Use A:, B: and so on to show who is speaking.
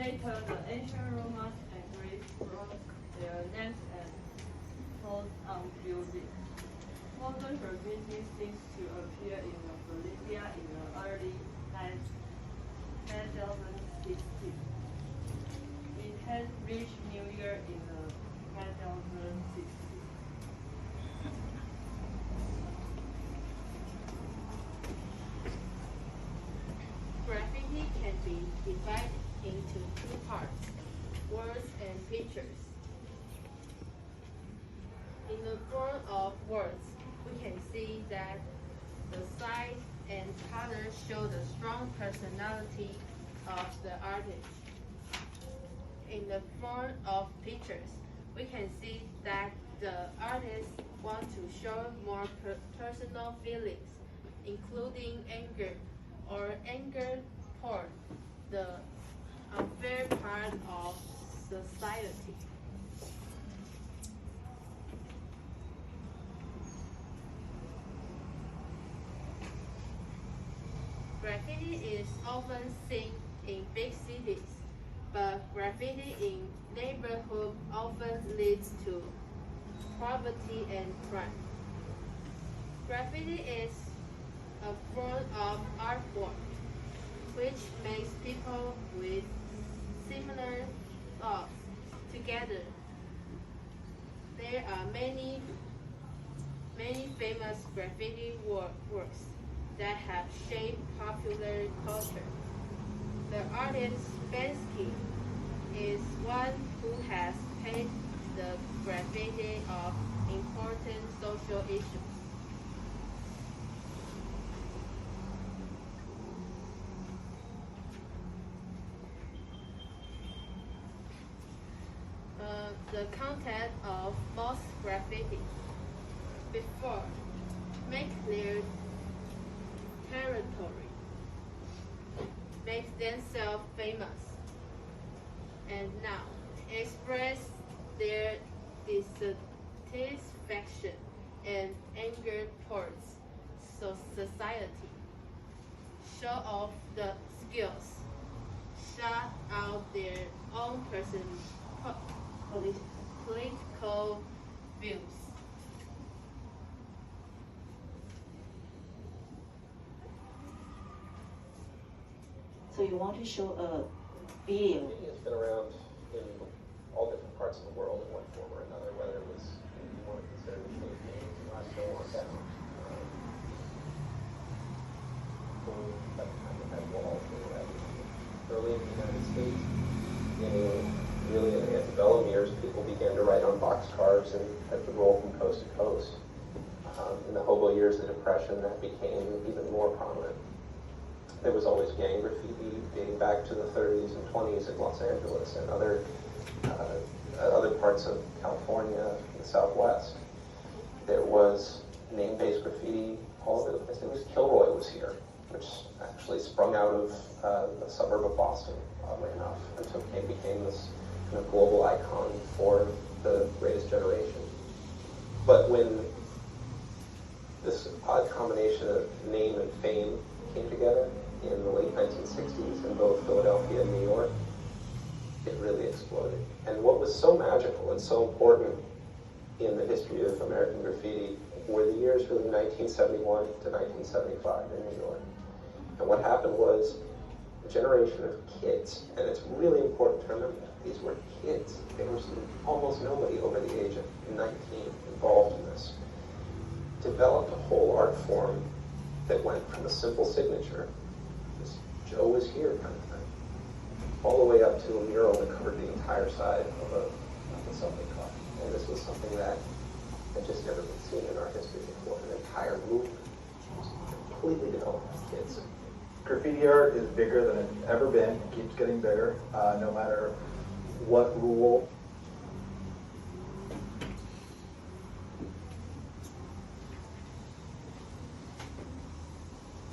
A: Later, the ancient Romans and Greeks wrote their names and told on buildings. Modern graffiti seems to appear in Bolivia in the early 2060s. It has reached New York in the 2060s.
B: Graffiti can be divided into two parts, words and pictures. In the form of words, we can see that the size and color show the strong personality of the artist. In the form of pictures, we can see that the artist wants to show more personal feelings, including anger or anger toward the unfair part of society. Graffiti is often seen in big cities, but graffiti in neighborhoods often leads to poverty and crime. Graffiti is a form of art form which makes people with similar thoughts together. There are many famous graffiti works that have shaped popular culture. The artist Banksy is one who has painted the graffiti of important social issues. The content of most graffiti before make their territory, makes themselves famous, and now express their dissatisfaction and anger towards society, show off the skills, shout out their own political views.
C: So you want to show a video?
D: It's been around in all different parts of the world in one form or another, whether it was, you want to consider the Philippines, the last show on down. At the time we had walls, they were everywhere. Early in the United States, really in the antebellum years, people began to write on boxcars and had to roll from coast to coast. In the hobo years of the Depression, that became even more prominent. There was always gang graffiti dating back to the 30s and 20s in Los Angeles and other parts of California and the Southwest. There was name-based graffiti all over the place. It was Kilroy was here, which actually sprung out of the suburb of Boston, oddly enough, until it became this kind of global icon for the greatest generation. But when this odd combination of name and fame came together in the late 1960s in both Philadelphia and New York, it really exploded. And what was so magical and so important in the history of American graffiti were the years really 1971 to 1975 in New York. And what happened was a generation of kids, and it's really important to remember that these were kids. There was almost nobody over the age of 19 involved in this. Developed a whole art form that went from a simple signature, this Joe was here kind of thing, all the way up to a mural that covered the entire side of a subway car. And this was something that had just never been seen in our history before. An entire movement was completely developed by kids.
E: Graffiti art is bigger than it's ever been. It keeps getting bigger, no matter what rule